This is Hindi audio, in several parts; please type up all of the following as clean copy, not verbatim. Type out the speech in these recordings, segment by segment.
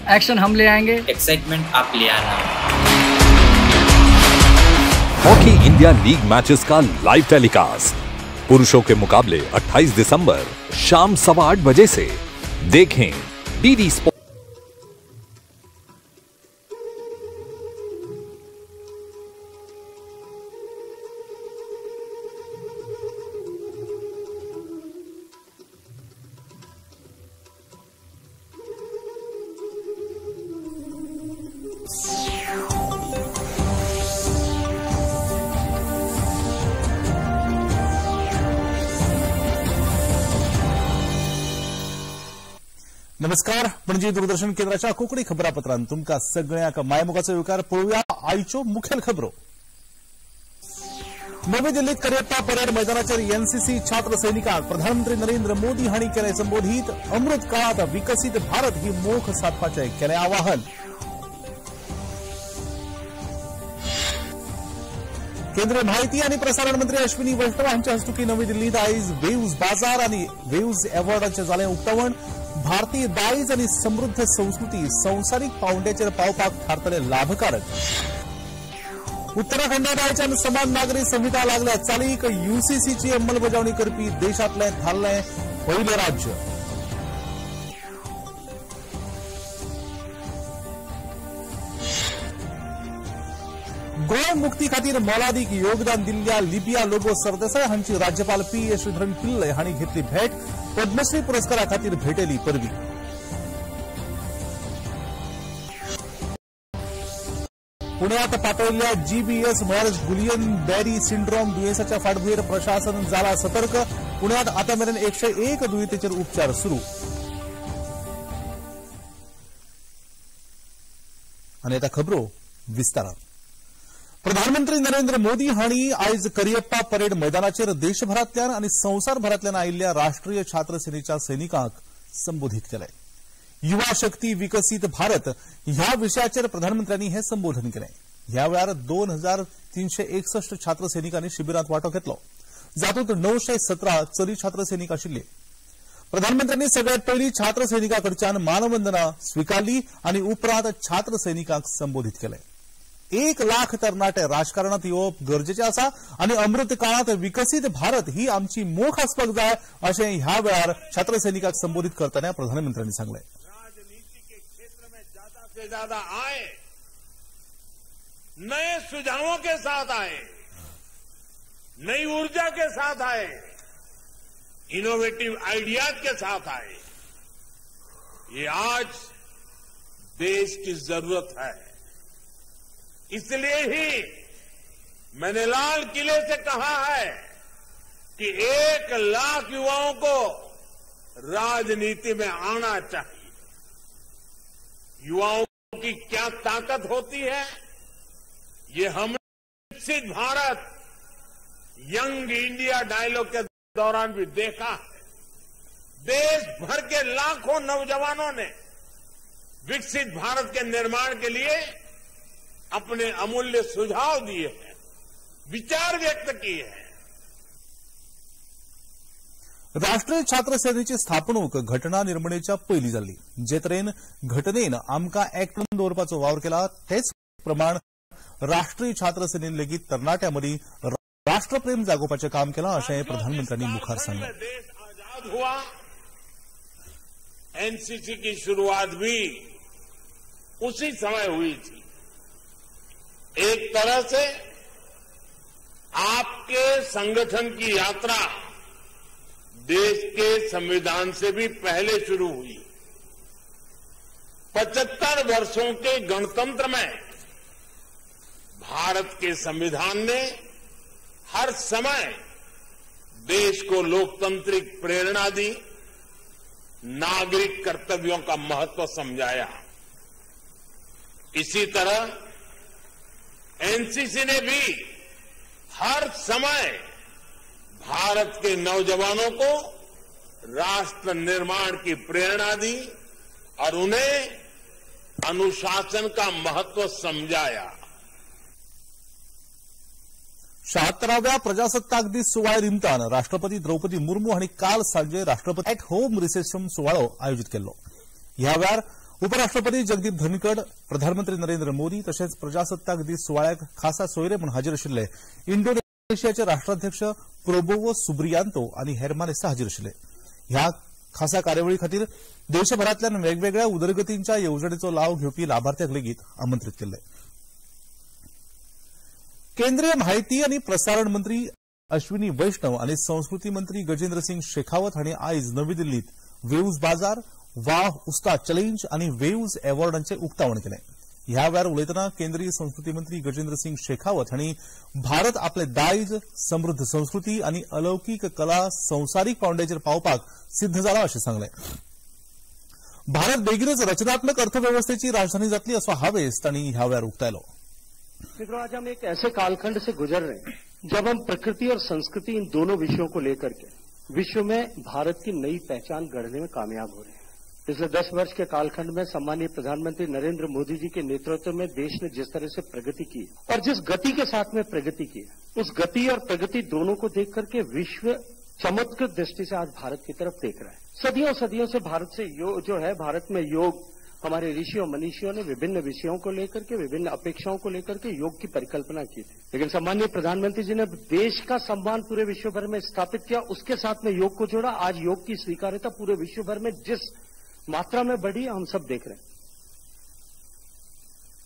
एक्शन हम ले आएंगे, एक्साइटमेंट आप ले आना। हॉकी इंडिया लीग मैचेस का लाइव टेलीकास्ट पुरुषों के मुकाबले 28 दिसंबर शाम 8:15 बजे से देखें डीडी स्पोर्ट्स। नमस्कार, पणजी दूरदर्शन केंद्राच्या कोकणी खबरापत्रांत तुमका सगळ्यांक मायमोगाचो येवकार. पळोवया आयच्यो मुखेल खबरो. नवी दिल्लीत करियप्पा परेड मैदानाचेर एनसीसी छात्र सैनिकांक प्रधानमंत्री नरेंद्र मोदी हांणी केले संबोधीत. अमृत काळात विकसीत भारत ही मोख साधपाचे केले आवाहन. केंद्रीय माहिती आणि प्रसारण मंत्री अश्विनी वैष्णव हांच्या हस्तुकी नवी दिल्लीत आयज वेव्ज बाजार आणि वेव्ज अवॉर्डांचे जालें उक्तावण. भारतीय दायज आणि समृद्ध संस्कृती संवसारीक पावंड्याचेर पावपाक थारतले लाभकारक. उत्तराखंडात आयच्यान समान नागरी संहिता लागल्या चालीक. यूसीसीची अंमलबजावणी करपी देशांतले थारले पयले राज्य. गोंय मुक्ती खातीर मोलादीक योगदान दिल्ल्या लिबिया लोबो सरदेसाय हांची राज्यपाल पी.ए. श्रीधरन पिल्लय हांणी घेतली भेट. पद्मश्री पुरस्कारा खातीर भेटयली परबीं. पुण्यात पातळिल्ल्या जीबीएस म्हळ्यार गुलियन बॅरी सिंड्रोम दुयेंसाच्या फाटभुंयेर प्रशासन जाला सतर्क. पुण्यात आतामेरेन 101 दुयेंतींचेर उपचार सुरू. आनी आतां खबरो विस्तारान. प्रधानमंत्री नरेंद्र मोदी हांणी आयज करियप्पा परेड मैदानाचेर देशभरांतल्यान आनी संवसारभरांतल्यान आयिल्ल्या राष्ट्रीय छात्र सेनेच्या सैनिकांक संबोधीत केले. युवा शक्ती विकसीत भारत ह्या विशयाचेर प्रधानमंत्र्यांनी हे संबोधन केले. ह्या वेळार 2361 छात्र सैनिकांनी शिबिरांत वांटो घेतलो, जातूंत 917 चली छात्र सैनिक आशिल्ले. प्रधानमंत्र्यांनी सगळ्यात पयलीं छात्र सैनिकांकडच्यान मानवंदना स्विकारली आनी उपरांत छात्र सैनिकांक संबोधीत केले. 1 लाख तरणाटे राजकारणात येवप गरजेचे आसा आनी अमृत काळात विकसीत भारत ही आमची मोख आसपाक जाय अशें ह्या वेळार छात्र सैनिकांक संबोधीत करतना प्रधानमंत्र्यांनी सांगले. राजनीति के क्षेत्र में ज्यादा से ज्यादा आए, नए सुझावों के साथ आए, नई ऊर्जा के साथ आए, इनोवेटिव आइडियाज के साथ आए. ये आज देश की जरूरत है. इसलिए ही मैंने लाल किले से कहा है कि 1 लाख युवाओं को राजनीति में आना चाहिए. युवाओं की क्या ताकत होती है, ये हमने विकसित भारत यंग इंडिया डायलॉग के दौरान भी देखा है. देश भर के लाखों नौजवानों ने विकसित भारत के निर्माण के लिए अपने अमूल्य सुझाव दिए हैं, विचार व्यक्त किए हैं. राष्ट्रीय छात्र सेनेची स्थापणूक घटना निर्मणेच्या पयलीं जाल्ली. जे तरेन घटनेन आमकां एकठांय दवरपाचो वावर केला तेच प्रमाण राष्ट्रीय छात्र सेनेन लेगीत तरणाट्यां मदीं राष्ट्रप्रेम जागोवपाचें काम केलां अशें प्रधानमंत्र्यांनी मुखार सांगलें. देश आजाद हुआ, एनसीसी की शुरुआत भी उसी समय हुई थी. एक तरह से आपके संगठन की यात्रा देश के संविधान से भी पहले शुरू हुई. 75 वर्षों के गणतंत्र में भारत के संविधान ने हर समय देश को लोकतांत्रिक प्रेरणा दी, नागरिक कर्तव्यों का महत्व समझाया. इसी तरह एनसीसी ने भी हर समय भारत के नौजवानों को राष्ट्र निर्माण की प्रेरणा दी और उन्हें अनुशासन का महत्व समझाया. 76व्या प्रजासत्ताक दीस सुवाळे निमतान राष्ट्रपती द्रौपदी मुर्मू हांणी काल सांजे राष्ट्रपती एट होम रिसेप्शन सुवाळो आयोजीत केल्लो. ह्या वेळार उपराष्ट्रपती जगदीप धनखड, प्रधानमंत्री नरेंद्र मोदी तशेंच प्रजासत्ताक दीस सुवाळ्याक खासा सोयरे म्हूण हाजीर आशिल्ले. इंडोनेशियाचे राष्ट्राध्यक्ष प्रोबोवो सुबियांतो आनी हेर मानेस्त हाजीर आशिल्ले. ह्या खासा कार्यावळी खातीर देशभरांतल्यान वेगवेगळ्या उदरगतींच्या येवजणेचो लाव घेवपी लाभार्थ्यांक लेगीत आमंत्रीत केल्ले. केंद्रीय म्हायती आनी प्रसारण मंत्री अश्विनी वैष्णव आनी संस्कृती मंत्री गजेंद्र सिंग शेखावत हांणी आयज नवी दिल्लीत वेव्ज बाजार, वाह उस्ताद चॅलेंज आनी वेव्ज अवॉर्डांचे उक्तावण केलें. ह्या वेळार उलयतना केंद्रीय संस्कृती मंत्री गजेंद्र सिंग शेखावत हांणी भारत आपले दायज, समृद्ध संस्कृती आनी अलौकीक कला संवसारीक पांवड्याचेर पावपाक सिद्ध जाला अशें सांगलें. भारत बेगीनच रचनात्मक अर्थव्यवस्थेची राजधानी जातली असो हावेस तांणी ह्या वेळार उक्तायलो. मित्रों, आज हम एक ऐसे कालखंड से गुजर रहे हैं जब हम प्रकृति और संस्कृति इन दोनों विषयों को लेकर के विश्व में भारत की नई पहचान गढ़ने में कामयाब हो रहे हैं. पिछले 10 वर्ष के कालखंड में सम्मानीय प्रधानमंत्री नरेंद्र मोदी जी के नेतृत्व में देश ने जिस तरह से प्रगति की और जिस गति के साथ में प्रगति की, उस गति और प्रगति दोनों को देख करके विश्व चमत्कृत दृष्टि से आज भारत की तरफ देख रहा है. सदियों से भारत से जो है भारत में योग, हमारे ऋषियों मनीषियों ने विभिन्न विषयों को लेकर के, विभिन्न अपेक्षाओं को लेकर के योग की परिकल्पना की थी. लेकिन सम्मानीय प्रधानमंत्री जी ने देश का सम्मान पूरे विश्व भर में स्थापित किया, उसके साथ में योग को जोड़ा. आज योग की स्वीकार्यता पूरे विश्व भर में जिस मात्रा में बढ़ी हम सब देख रहे हैं.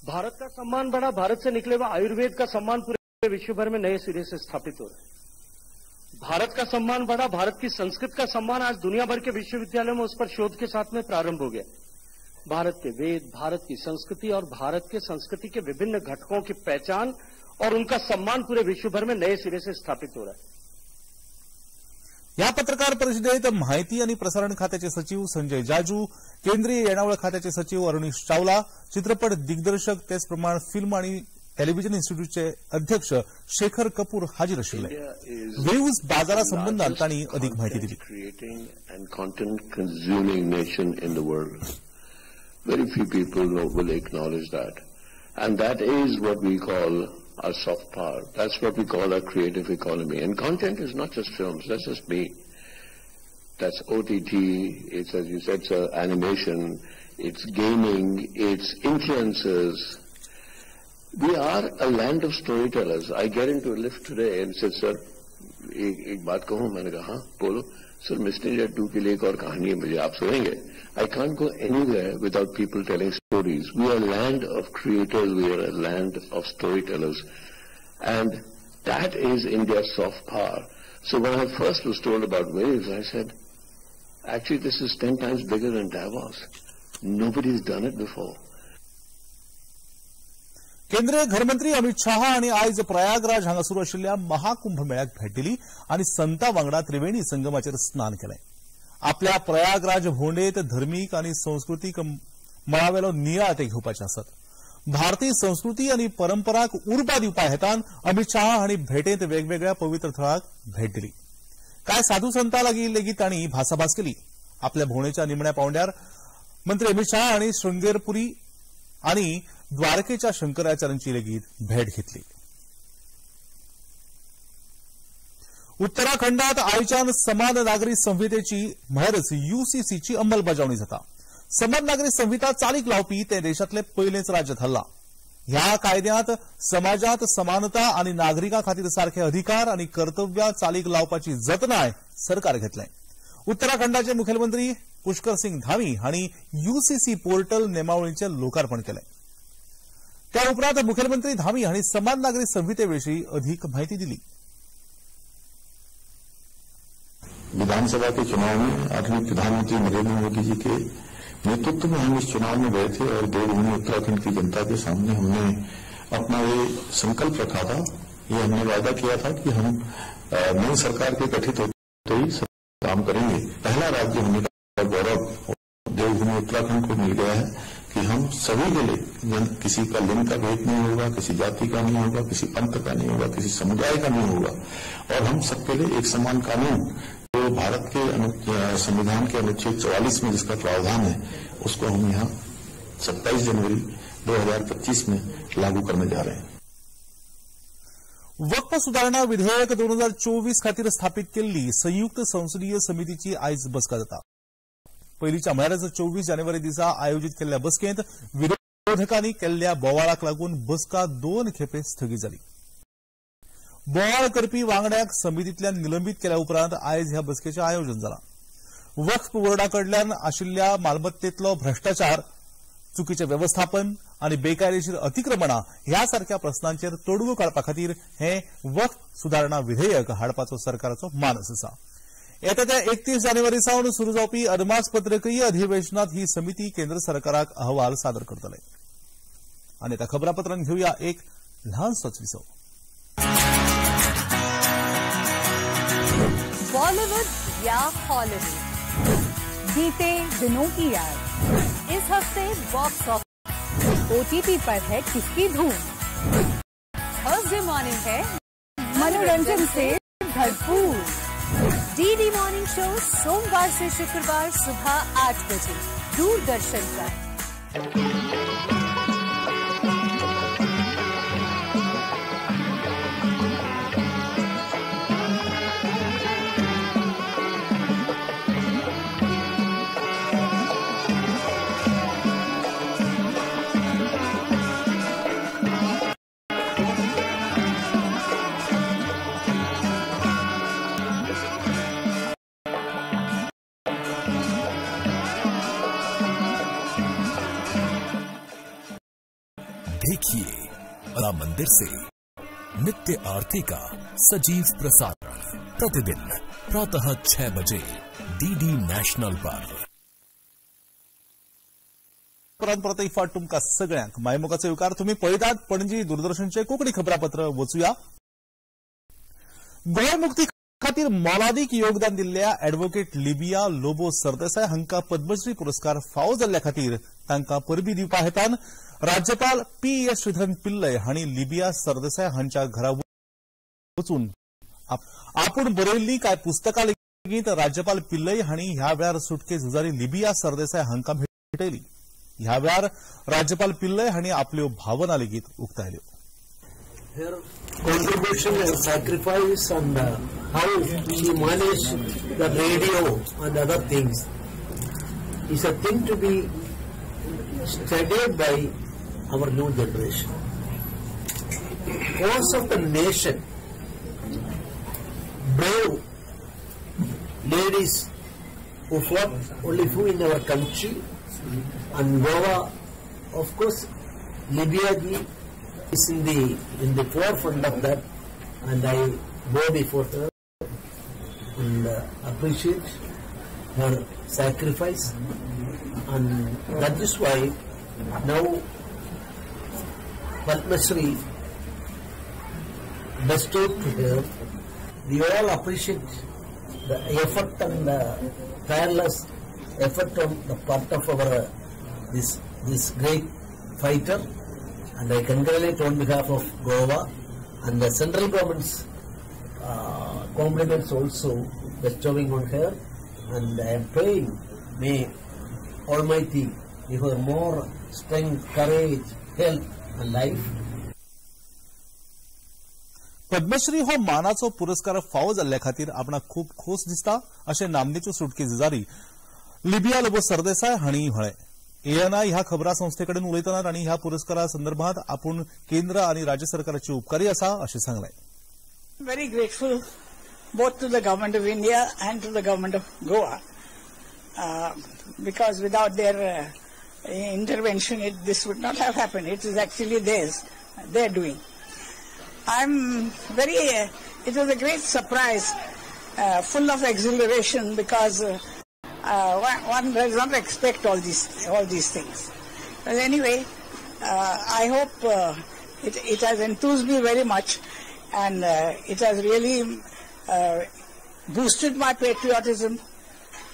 भारत का सम्मान बढ़ा, भारत से निकले हुए आयुर्वेद का सम्मान पूरे विश्व भर में नए सिरे से स्थापित हो रहा है. भारत का सम्मान बढ़ा, भारत की संस्कृत का सम्मान आज दुनिया भर के विश्वविद्यालयों में उस पर शोध के साथ में प्रारंभ हो गया. भारत के वेद, भारत की संस्कृति और भारत के संस्कृति के विभिन्न घटकों की पहचान और उनका सम्मान पूरे विश्व भर में नए सिरे से स्थापित हो रहा है. ह्या पत्रकार परिषदेत माहिती आणि प्रसारण खात्याचे सचिव संजय जाजू, केंद्रीय येणावळ खात्याचे सचिव अरुणीश चावला, चित्रपट दिग्दर्शक तेच प्रमाण फिल्म आणि टेलिव्हिजन इन्स्टिट्यूटचे अध्यक्ष शेखर कपूर हाजीर आशिल्ले. वेव्ज बाजारा संबंधात तांणी अधिक माहिती दिली. Very few people will acknowledge that. And that is what we call our soft power. That's what we call our creative economy. And content is not just films, that's just me. That's OTT, it's, as you said, sir, animation, it's gaming, it's influencers. We are a land of storytellers. I get into a lift today and said, sir, एक बात कहूँ, मैंने कहा, हाँ, बोलो. सर, मिस्टर 2 के लिए एक और कहानी है मुझे, आप सुनेंगे. I can't go anywhere without people telling stories. We are a land of creators, we are a land of storytellers. And that is India's soft power. So when I first was told about waves, I said, actually this is 10 times bigger than Davos. Nobody's done it before. केंद्रीय घरमंत्री अमित शाह हांणी आयज प्रयागराज हांगा सुरू आशिल्ल्या महाकुंभ मेळ्याक भेट दिली आनी संतां वांगडा त्रिवेणी संगमाचेर स्नान केलें. आपल्या प्रयागराज भोंवडेंत धर्मीक आनी संस्कृतीक मळावेलो नियाळ ते घेवपाचे आसात. भारतीय संस्कृती आनी परंपराक उर्बा दिवपा हेतान अमित शाह हांणी भेटेंत वेगवेगळ्या पवित्र थळांक भेट दिली. कांय साधू संतां लागीं लेगीत तांणी भासाभास केली. आपल्या भोंवडेच्या निमण्या पांवड्यार मंत्री अमित शाह हांणी शृंगेरपुरी आनी द्वारकेच्या शंकराचार्यांची लेगीत भेट घेतली. उत्तराखंडात आयच्यान समान नागरी संहितेची म्हणल्यारच यूसीसीची अंमलबजावणी जाता. समान नागरी संहिता चालीक लावपी ते देशातले पयलेच राज्य थारला. ह्या कायद्यांत समाजात समानता आनी नागरिकां खातीर सारखे अधिकार आनी कर्तव्यां चालीक लावपाची जतनाय सरकार घेतले. उत्तराखंडाचे मुखेलमंत्री पुष्कर सिंग धामी हांणी यूसीसी पोर्टल नेमावळींचे लोकार्पण केले. त्या उपरांत मुखेलमंत्री धामी हांणी समान नागरी संहितेविशीं अधिक माहिती दिली. विधानसभा के चुनाव में आदरणीय प्रधानमंत्री नरेंद्र मोदी जी के नेतृत्व में हम इस चुनाव में गए थे और देवभूमि उत्तराखंड की जनता के सामने हमने अपना ये संकल्प रखा था, ये हमने वादा किया था कि हम नई सरकार के गठित होते ही काम करेंगे. पहला राज्य होने का गौरव देवभूमि उत्तराखंड को मिल गया है कि हम सभी के लिए किसी का लिंग का भेद नहीं होगा, किसी जाति का नहीं होगा, किसी पंथ का नहीं होगा, किसी समुदाय का नहीं होगा और हम सबके लिए एक समान कानून जो भारत के संविधान के अनुच्छेद 44 में जिसका प्रावधान है उसको हम यहाँ 27 जनवरी 2025 में लागू करने जा रहे हैं. वक्फ सुधारणा विधेयक 2024 खातीर स्थापीत केल्ली संयुक्त संसदीय समितीची आयज बसका जाता. पयलींच्या म्हळ्यार 24 जानेवारी दिसा आयोजीत केल्ल्या बसकेंत विरोधकांनी केल्ल्या बोवाळाक लागून बसका 2 खेपे स्थगीत जाली. बोवाळ करपी वांगड्याक समितींतल्यान निलंबीत केल्या उपरांत आयज ह्या बसकेचें आयोजन जालां. वक्फ बोर्डाकडल्यान आशिल्ल्या मालमत्तेतलो भ्रष्टाचार, चुकीचें व्यवस्थापन आनी बेकायदेशीर अतिक्रमणां ह्या सारख्या प्रस्नांचेर तोडगो काडपा खातीर हे वक्फ सुदारणा विधेयक हाडपाचो सरकाराचो मानस आसा. येता त्या 31 जानेवारी सावन सुरू जावपी अदमासपत्रकीय अधिवेशनात ही समिती केंद्र सरकाराक अहवाल सादर करतले. आनी त्या खबरापत्रांत घेवया एक ल्हानसोच विसव. बॉलीवुड या हॉलीवुड, बीते दिनों की याद. इस हफ्ते बॉक्स ऑफिस OTT पर है किसकी धूम. थर्सडे मॉर्निंग है मनोरंजन से भरपूर. DD मॉर्निंग शो सोमवार से शुक्रवार सुबह 8 बजे दूरदर्शन पर. देखिए अला मंदिर से नित्य आरती का सजीव प्रसारण प्रतिदिन प्रातः 6 बजे DD नॅशनल पर. परत एक फावट तुमकां सगळ्यांक मायमोगाचो येवकार. तुम्ही पळयतात पणजी दूरदर्शनचे कोंकणी खबरापत्र. वचूया. गोंय मुक्ती खातीर मोलादीक योगदान दिल्ल्या अॅडव्होकेट लिबिया लोबो सरदेसाय हांकां पद्मश्री पुरस्कार फावो जाल्ल्या खातीर तांकां परबीं दिवपा हेतान राज्यपाल P.S. श्रीधरन पिल्लय हांणी लिबिया सरदेसाय हांच्या घरा वचून आपूण बरयल्लीं कांय पुस्तकां लेगीत राज्यपाल पिल्लय हांणी ह्या वेळार सुटके झुजारी लिबिया सरदेसाय हांकां भेटयली. ह्या वेळार राज्यपाल पिल्लय हांणी आपल्यो भावना लेगीत उक्तायल्यो. Her contribution and sacrifice and how she managed the radio and other things is a thing to be studied by our new generation. Cause of the nation, brave ladies who fought only few in our country, and Goa, of course, Libya is in the forefront of that, and I go before her and appreciate her sacrifice, and that is why now Padma Shri bestowed to her. We all appreciate the effort and the tireless effort on the part of our this great fighter, and I congratulate on behalf of Goa and the central government's compliments also bestowing on her, and I am praying may Almighty give her more strength, courage, health and life. Padmashri हो मानाचो पुरस्कार फावो जाल्ल्या खातीर आपणाक खूब खोस दिसता अशें नामनेच्यो सुटके झुजारी लिबिया लोबो सरदेसाय हांणी म्हळें. ANI ह्या खबरा संस्थेकडेन उलयतना तांणी ह्या पुरस्कारा संदर्भात आपूण केंद्र आनी राज्य सरकाराची उपकारी आसा अशें सांगलें. Very grateful both to the government of India and to the government of Goa because without their intervention this would not have happened. It is actually their doing. It was a great surprise, full of exhilaration because one does not expect all these things. But anyway, I hope it has enthused me very much, and it has really boosted my patriotism,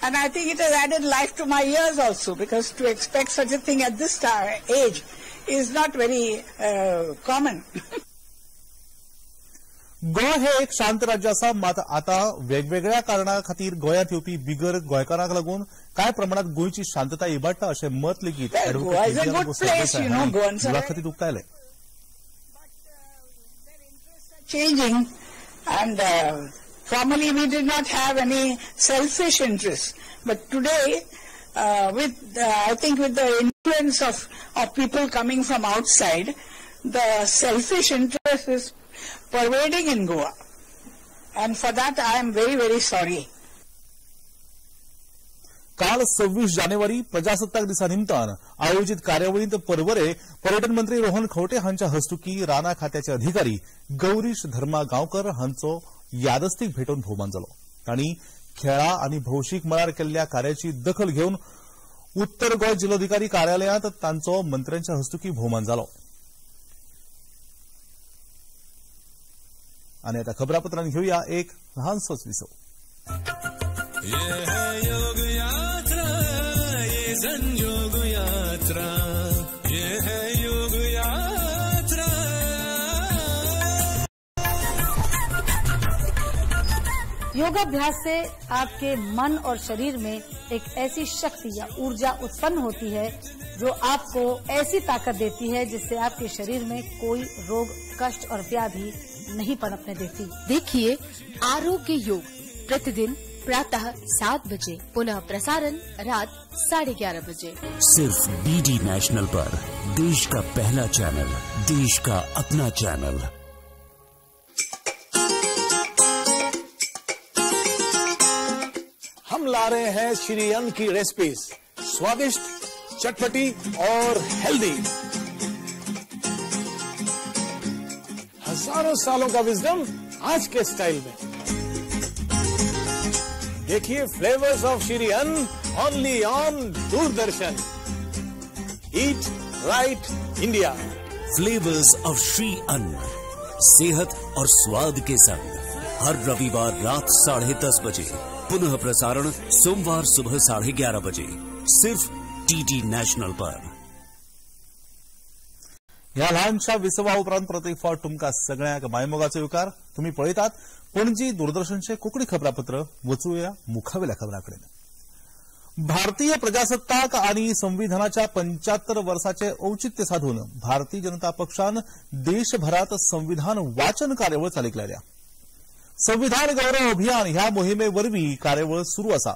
and I think it has added life to my years also, because to expect such a thing at this age is not very common. Goa हे एक शांत राज्य आसा, मात आता वेगवेगळ्या कारणां खातीर गोंयांत येवपी बिगर गोंयकारांक लागून कांय प्रमाणात गोंयची शांतताय इबाडटा अशें मत लेगीत मुलाखतींत उक्तायलें. Changing, and formerly we did not have any selfish interests, but today I think with the influence of people coming from outside, the selfish interest is pervading in Goa. And for that I am very, very sorry. काल 26 जानेवारी प्रजासत्ताक दिसानिमतान आयोजित कार्यावळीत परवरे पर्यटन मंत्री रोहन खंवटे हांच्या हस्तुकी राना खात्याचे अधिकारी गौरीश धर्मा गांवकर हांचो यादस्तीक भेटून भोवमान जालो. तांणी खेळा आनी भौशीक मळार केल्ल्या कार्याची दखल घेवन उत्तर गोंय जिल्लोधिकारी कार्यालयांत तांचो मंत्र्यांच्या हस्तुकी भोवमान जालो. आनी आता खबरापत्रांत घेवया एक ल्हानसोच विसव. संयोग यात्रा, ये है योग यात्रा. योगाभ्यास से आपके मन और शरीर में एक ऐसी शक्ति या ऊर्जा उत्पन्न होती है जो आपको ऐसी ताकत देती है जिससे आपके शरीर में कोई रोग, कष्ट और व्याधि नहीं पनपने देती. देखिए आरोग्य योग प्रतिदिन प्रातः 7 बजे, पुनः प्रसारण रात 11:30 बजे. सिर्फ डीडी नेशनल पर, देश का पहला चैनल, देश का अपना चैनल. हम ला रहे हैं श्री अन्न की रेसिपीज, स्वादिष्ट, चटपटी और हेल्दी. हजारों सालों का विजडम आज के स्टाइल में. देखिए फ्लेवर्स ऑफ श्री अन्न only on Doordarshan. Eat right India. Flavours of Shri अन्न, सेहत और स्वाद के संग. हर रविवार रात 10:30 बजे, पुनः प्रसारण सोमवार सुबह 11:30 बजे, सिर्फ डीडी नेशनल पर. ह्या ल्हानशा विसवा उपरांत प्रत्येक फावट तुमकां सगळ्यांक मायमोगाचो येवकार. तुम्ही पळयतात पणजी दूरदर्शनचे कोंकणी खबरापत्र. वचूया मुखावेल्या खबरांकडेन. भारतीय प्रजासत्ताक आनी संविधानाच्या 75 वर्सांचे औचित्य साधून भारतीय जनता पक्षान देशभरात संविधान वाचन कार्यावळ चालीक लायल्या. संविधान गौरव अभियान ह्या मोहिमे वरवीं कार्यावळ सुरू आसा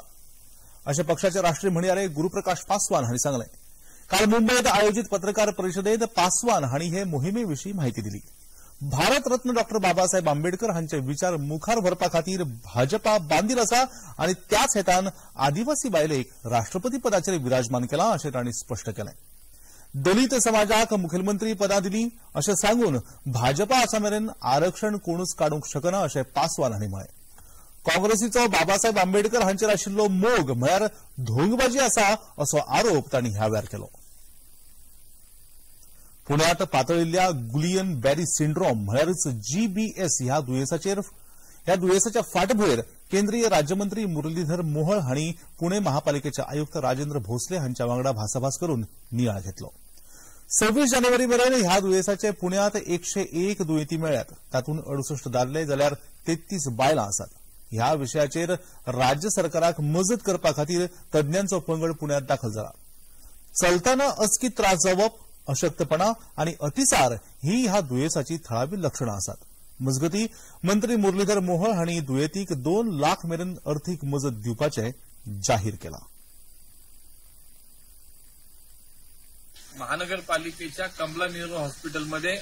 अशें पक्षाचे राष्ट्रीय म्हणयारे गुरुप्रकाश पासवान हांणी सांगलें. काल मुंबईत आयोजित पत्रकार परिशदेत पासवान हांणी हे मोहिमेविशीं म्हायती दिली. भारत रत्न डॉ. बाबासाहेब आंबेडकर हांचे विचार मुखार व्हरपा खातीर भाजपा बांदील आसा आनी त्याच हेतान आदिवासी बायलेक राष्ट्रपती पदाचेर विराजमान केलां अशें तांणी स्पश्ट केलें. दलित समाजाक मुखेलमंत्री पदां दिलीं अशें सांगून भाजपा आसामेरेन आरक्षण कोणूच काडूंक शकना अशें पासवान हांणी म्हळें. काँग्रेसीचो बाबासाहेब आंबेडकर हांचेर आशिल्लो मोग म्हळ्यार धोंगबाजी आसा असो आरोप तांणी ह्या वेळार केलो. पुण्यात पातळिल्ल्या गुलियन बॅरी सिंड्रोम म्हळ्यारच जीबीएस ह्या दुयेसाच्या फाटभुंयेर केंद्रीय राज्यमंत्री मुरलीधर मोहोळ हांणी पुणे महापालिकेचे आयुक्त राजेंद्र भोसले हांच्या वांगडा भासाभास करून नियाळ घेतलो. 26 जानेवारी मेरेन ह्या दुयेसाचे पुण्यात 101 दुयेंती मेळ्ळ्यात. तातूंत 68 दादले जाल्यार 33 बायलां आसात. ह्या विशयाचेर राज्य सरकाराक मजत करपा खातीर तज्ञांचो पंगड पुण्यात दाखल जाला. चलतना अचकीत त्रास जावप, अशक्तपणा आनी अतिसार ही ह्या दुयेसाची थळावी लक्षणां आसात. मजगतीं मंत्री मुरलीधर मोहोळ हांणी दुयेंतीक 2 लाख मेरेन अर्थीक मजत दिवपाचें जाहीर केलां. महानगरपालिकेच्या कमला नेहरू हॉस्पिटलमध्ये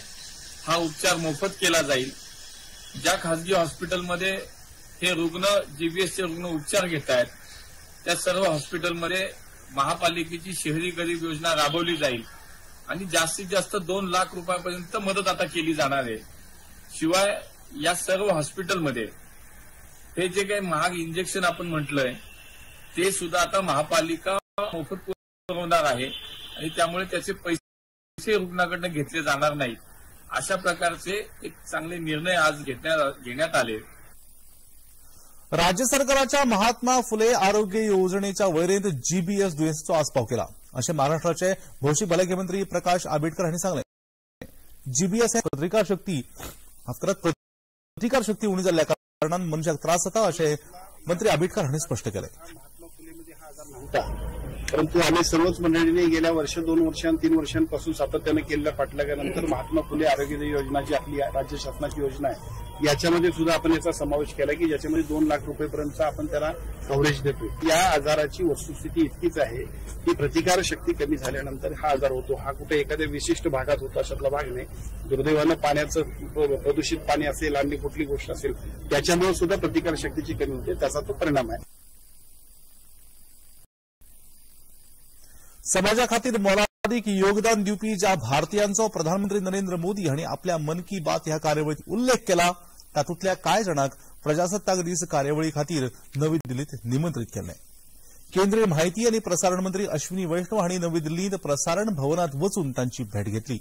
हा उपचार मोफत केला जाईल. ज्या खासगी हॉस्पिटलमध्ये हे रुग्ण जीबीएसचे रुग्ण उपचार घेत आहेत त्या सर्व हॉस्पिटलमध्ये महापालिकेची शहरी गरीब योजना राबवली जाईल आणि जास्तीत जास्त 2 लाख रुपयापर्यंत मदत आता केली जाणार आहे. शिवाय या सर्व हॉस्पिटलमध्ये हे जे काही महाग इंजेक्शन आपण म्हटलंय ते सुद्धा आता महापालिका मोफत पुरवणार आहे आणि त्यामुळे त्याचे पैसे रुग्णाकडनं घेतले जाणार नाहीत. अशा प्रकारचे एक चांगले निर्णय आज घेण्यात आले. राज्य सरकाराच्या महात्मा फुले आरोग्य योजनेच्या वैरेंत जीबीएस दुयेंसाचो आस्पाव केला अशें महाराष्ट्राचे भौशीक भलायकी मंत्री प्रकाश आंबेडकर हांणी सांगलें. जीबीएस हे प्रतिकार शक्ती उणी जाल्ल्या कारणान मनशाक त्रास जाता अशें मंत्री आंबेडकर हांणी स्पश्ट केलें. परंतु आम्ही सर्वच मंडळींनी गेल्या 2 वर्ष 3 वर्षांपासून सातत्याने केलेल्या पाठलागानंतर महात्मा फुले आरोग्य योजना जी आपली राज्य शासनाची योजना आहे याच्यामध्ये सुद्धा आपण याचा समावेश केला की ज्याच्यामध्ये 2 लाख रुपयेपर्यंत आपण त्याला कव्हरेज देतो. या आजाराची वस्तुस्थिती इतकीच आहे की प्रतिकार शक्ती कमी झाल्यानंतर हा आजार होतो. हा कुठे एखाद्या विशिष्ट भागात होता अशातला भाग नाही. दुर्दैवानं पाण्याचं प्रदूषित पाणी असेल आणि कुठली गोष्ट असेल त्याच्यामुळे सुद्धा प्रतिकार शक्तीची कमी होते, त्याचा तो परिणाम आहे. समाजा खातीर मोलादीक योगदान दिवपी ज्या भारतीयांचो प्रधानमंत्री नरेंद्र मोदी हांणी आपल्या मन की बात ह्या कार्यावळीत उल्लेख केला तातूंतल्या कांय जाणांक प्रजासत्ताक दीस कार्यावळी खातीर नवी दिल्लीत निमंत्रीत केल्ले. केंद्रीय म्हायती आनी प्रसारण मंत्री अश्विनी वैष्णव हांणी नवी दिल्लीत प्रसारण भवनात वचून तांची भेट घेतली.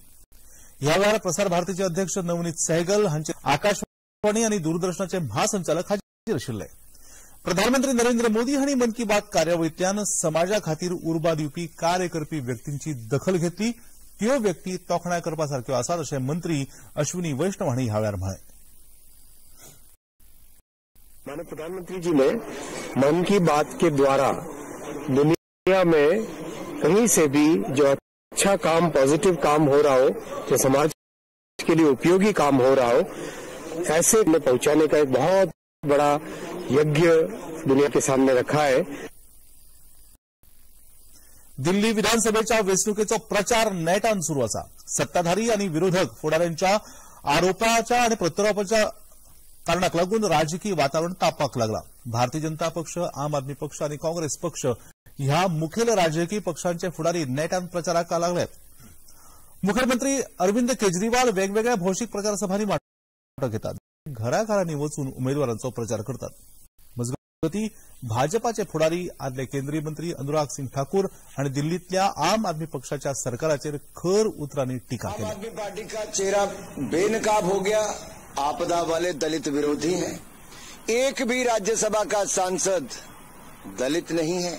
ह्या वेळार प्रसार भारतीचे अध्यक्ष नवनीत सहगल हांचे आकाशवाणी आनी दूरदर्शनाचे म्हासंचालक हाजीर आशिल्ले. प्रधानमंत्री नरेंद्र मोदी हांणी मन की बात कार्यावळींतल्यान समाजा खातीर उर्बा दिवपी कार्य करपी व्यक्तींची दखल घेतली. त्यो व्यक्ती तोखणाय करपा सारक्यो आसात अशें मंत्री अश्विनी वैष्णव हांणी ह्या वेळार म्हळें. माननीय प्रधानमंत्री जी ने मन की बात के द्वारा दुनिया में कहीं से भी जो अच्छा काम, पॉजिटिव काम हो रहा हो, जो समाज के लिए उपयोगी काम हो रहा हो, ऐसे में पहुंचाने का एक बहुत बड़ा यज्ञ दुनिया के सामने रखा है. दिल्ली विधानसभेच्या वेंचणुकेचो प्रचार नेटान सुरू आसा. सत्ताधारी आनी विरोधक फुडाऱ्यांच्या आरोपाच्या आनी प्रत्यारोपाच्या कारणाक लागून राजकीय वातावरण तापपाक लागला. भारतीय जनता पक्ष, आम आदमी पक्ष आनी काँग्रेस पक्ष ह्या मुखेल राजकीय पक्षांचे फुडारी नेटान प्रचाराक लागल्यात. मुखेलमंत्री अरविंद केजरीवाल वेगवेगळ्या भौशीक प्रचार सभांनी वांटो घेतात. घराघरांनी वचून उमेदवारांचो प्रचार करतात. मजगती भाजपाचे फुडारी आदले केंद्रीय मंत्री अनुराग सिंग ठाकूर हांणी दिल्लीतल्या आम आदमी पक्षाच्या सरकाराचेर खर उतरांनी टीका केली. आम आदमी पार्टी का चेहरा बेनकाब हो गया. आपदा वाले दलित विरोधी हैं. एक भी राज्यसभा का सांसद दलित नहीं है.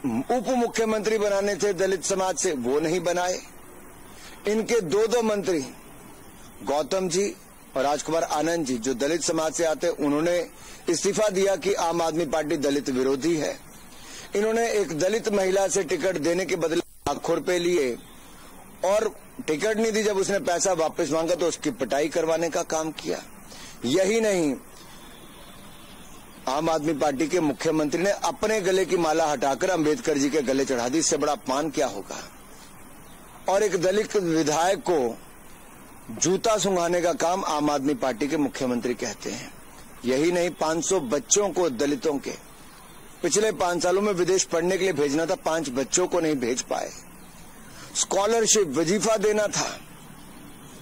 उप मुख्यमंत्री बनाने थे दलित समाज से, वो नहीं बनाए. इनके 2 मंत्री गौतम जी और राजकुमार आनंद जी जो दलित समाज से आते, उन्होंने इस्तीफा दिया कि आम आदमी पार्टी दलित विरोधी है. इन्होंने एक दलित महिला से टिकट देने के बदले लाखों रुपए लिए और टिकट नहीं दी. जब उसने पैसा वापस मांगा तो उसकी पिटाई करवाने का काम किया. यही नहीं, आम आदमी पार्टी के मुख्यमंत्री ने अपने गले की माला हटाकर अंबेडकर जी के गले चढ़ा दी. इससे बड़ा अपमान क्या होगा. और एक दलित विधायक को जूता सुंघाने का काम आम आदमी पार्टी के मुख्यमंत्री कहते हैं. यही नहीं, 500 बच्चों को दलितों के पिछले 5 सालों में विदेश पढ़ने के लिए भेजना था, 5 बच्चों को नहीं भेज पाए. स्कॉलरशिप, वजीफा देना था,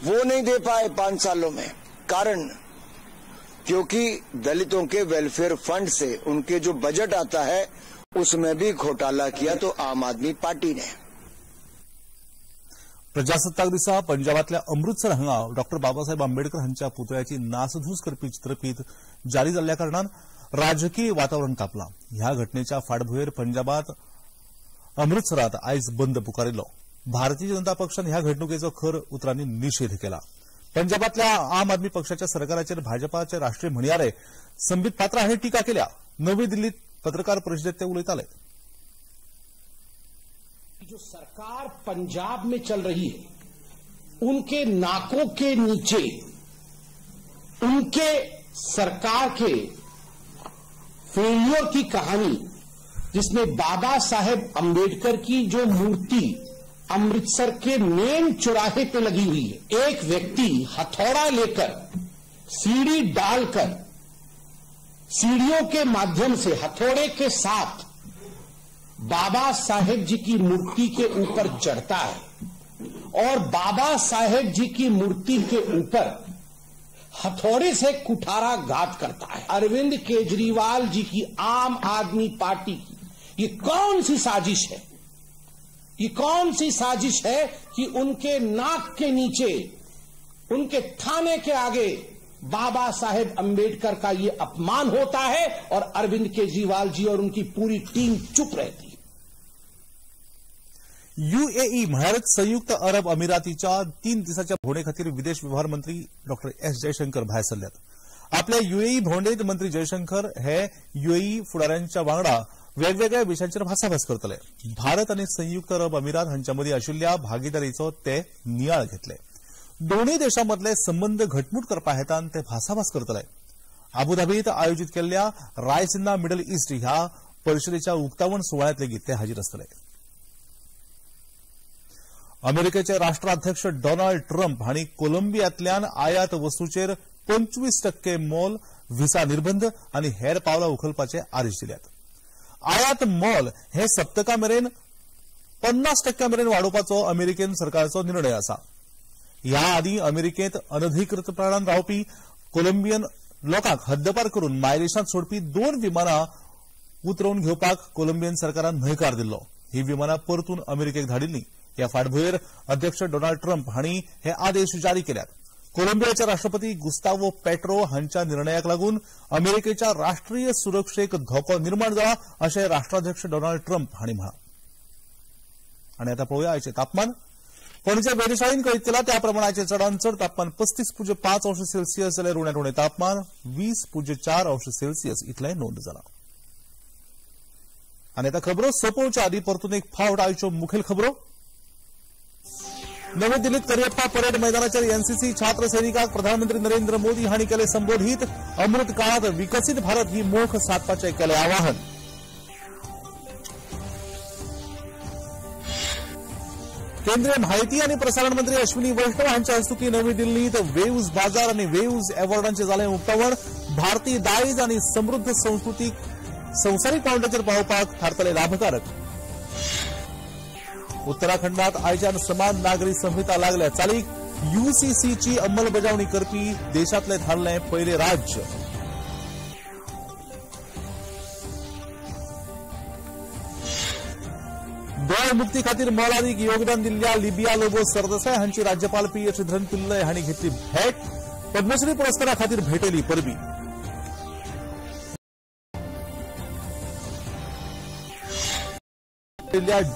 वो नहीं दे पाए 5 सालों में. कारण क्योंकि दलितों के वेलफेयर फंड से उनके जो बजट आता है उसमें भी घोटाला किया तो आम आदमी पार्टी ने. प्रजासत्ताक दिसा पंजाबातल्या अमृतसर हांगा डॉ बाबासाहेब आंबेडकर हांच्या पुतळ्याची नासधूस करपी चित्रफीत जारी जाल्ल्या कारणान राजकीय वातावरण तापलां. ह्या घटनेच्या फाटभुंयेर पंजाबात अमृतसरात आयज बंद पुकारिल्लो. भारतीय जनता पक्षान ह्या घडणुकेचो खर उतरांनी निषेध केला. पंजाबातल्या आम आदमी पक्षाच्या सरकाराचेर भाजपाचे राष्ट्रीय म्हणयारे संबित पात्रा हांणी टीका केल्या. नवी दिल्लीत पत्रकार परिषदेत ते उलयताले. जो सरकार पंजाब में चल रही है, उनके नाकों के नीचे उनके सरकार के फेलियर की कहानी, जिसमें बाबा साहेब अंबेडकर की जो मूर्ति अमृतसर के मेन चौराहे पे लगी हुई है, एक व्यक्ति हथौड़ा लेकर सीढ़ी डालकर सीढ़ियों के माध्यम से हथौड़े के साथ बाबा साहेब जी की मूर्ति के ऊपर चढ़ता है और बाबा साहेब जी की मूर्ति के ऊपर हथौड़े से कुठारा घात करता है. अरविंद केजरीवाल जी की आम आदमी पार्टी की ये कौन सी साजिश है? ये कौन सी साजिश है कि उनके नाक के नीचे, उनके थाने के आगे बाबा साहेब अंबेडकर का ये अपमान होता है और अरविंद केजरीवाल जी और उनकी पूरी टीम चुप रहती है. यूएई म्हळ्यारच संयुक्त अरब अमिरातीच्या 3 दिसाच्या भोंवडे खातीर विदेश व्यवहार मंत्री डॉ एस जयशंकर भायर सरल्यात. आपल्या यूएई भोंवडेंत मंत्री जयशंकर हे यूएई फुडाऱ्यांच्या वांगडा वेगवेगळ्या विशयांचेर भासाभास करतले. भारत आनी संयुक्त अरब अमिरात हांच्या मदीं आशिल्ल्या भागीदारीचो ते नियाळ घेतले. दोन्ही देशांमधले संबंध घटमूट करपा हेतान ते भासाभास करतले. अबुधाबीत आयोजित केल्ल्या रायसिना मिडल ईस्ट ह्या परिषदेच्या उक्तावण सोहळ्यात लेगीत ते हाजीर आसतले. अमेरिकेचे राष्ट्राध्यक्ष डोनाल्ड ट्रम्प हांणी कोलंबियांतल्यान आयात वस्तूंचेर 25% मोल, व्हिसा निर्बंध आनी हेर पावलां उखलपाचे आदेश दिल्यात. आयात मोल हे सप्तका मेरेन 50% मेरेन वाडोवपाचो अमेरिकन सरकारचो निर्णय आसा. ह्या आदी अमेरिकेंत अनधिकृतपणान रावपी कोलंबियन लोकांक हद्दपार करून मायदेशांत सोडपी 2 विमानां उतरोवन घेवपाक कोलंबियन सरकारान न्हयकार दिल्लो. ही विमानां परतून अमेरिकेक धाडिल्ली. ह्या फाटभुंयेर अध्यक्ष डोनाल्ड ट्रम्प हांणी हे आदेश जारी केल्यात. कोलंबियाचे राष्ट्रपती गुस्तावो पेट्रो हांच्या निर्णयाक लागून अमेरिकेच्या राष्ट्रीय सुरक्षेक धोको निर्माण जाला अशें राष्ट्राध्यक्ष डोनाल्ड ट्रम्प हांणी म्हळां. आनी आतां पळोवया आयचें तापमान. पणजे वेधशाळेन कळीत केला त्या प्रमाणाचें चडांत चड तापमान 35.5 अंश सेल्सियस जाल्यार उण्यांत उणें तापमान 20.4 अंश सेल्सियस इतलें नोंद जालां. आनी आतां खबरो सोंपोवच्या आदीं परतून एक फावट आयच्यो मुखेल खबरो. नवी दिल्लीत करियप्पा परेड मैदानाचेर एनसीसी छात्र सैनिकांक प्रधानमंत्री नरेंद्र मोदी हांणी केले संबोधीत. अमृत काळात विकसीत भारत ही मोख साधपाचें केलें आवाहन. केंद्रीय म्हायती आनी प्रसारण मंत्री अश्विनी वैष्णव हांच्या हस्तुकी नवी दिल्लीत वेव्ज बाजार आनी वेव्ज अवॉर्डांचें जालें उक्तावण. भारतीय दायज आनी समृद्ध संस्कृतीक संवसारीक पावंड्याचेर पावोवपाक थारतले लाभकारक. उत्तराखंडात आयच्यान समान नागरी संहिता लागल्या चालीक. यूसीसीची अंमलबजावणी करपी देशांतले थारलें पयलें राज्य. गोंय मुक्ती खातीर मोलादीक योगदान दिल्ल्या लिबिया लोबो सरदेसाय हांची राज्यपाल पी श्रीधरन पिल्लय हांणी घेतली भेट. पद्मश्री पुरस्कारा खातीर भेटयली परबी.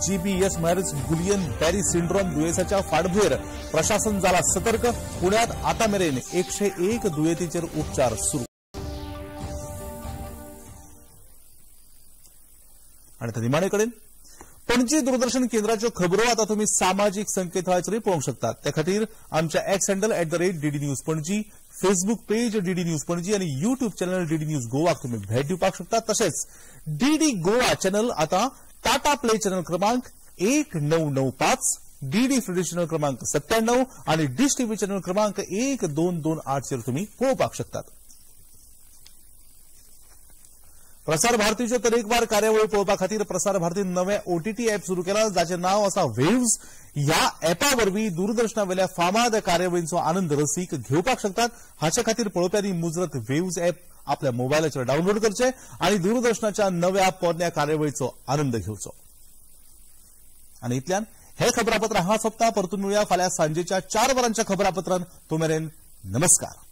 जीबीएस म्हळ्यारच गुलियन बॅरी सिंड्रोम दुयेंसाच्या फाटभुंयेर प्रशासन जाला सतर्क. पुण्यात आतां मेरेन 101 दुयेंतींचेर उपचार सुरू. आनी निमाणे कडेन पणजी दूरदर्शन केंद्राच्यो खबरो आतां तुमी सामाजीक संकेतथळाचेर पळोवंक शकतात. ते खातीर आमच्या x handle @DD news Panaji, Facebook page DD news Panaji आनी युट्यूब चॅनल DD न्यूज गोवाक तुमी भेट दिवपाक शकतात. तशेंच DD गोवा चॅनल आतां टाटा प्ले चॅनल क्रमांक 1995, DD फ्री चॅनल क्रमांक 97 आणि डिश टीव्ही चॅनल क्रमांक 1228 चेर तुम्ही पळोवपाक शकतात. प्रसार भारतीच्यो तरेकवार कार्यावळी पळोवपा खातीर प्रसार भारतीन नवें OTT ॲप सुरू केलां जाचें नांव आसा वेव्ज. ह्या ॲपा वरवीं दूरदर्शनावेल्या फामाद कार्यावळींचो आनंद रसीक घेवपाक शकतात. हाचे खातीर पळोवप्यांनी मुजरत वेव्ज ॲप आपल्या मोबायलाचेर डावनलोड करचे आनी दूरदर्शनाच्या नव्या पोरण्या कार्यावळीचो आनंद घेवचो. आनी इतल्यान हे खबरापत्र हांगा सोंपता. परतून मेळुया फाल्यां सांजेच्या 4 वरांच्या खबरापत्रांत. तो मेरेन नमस्कार.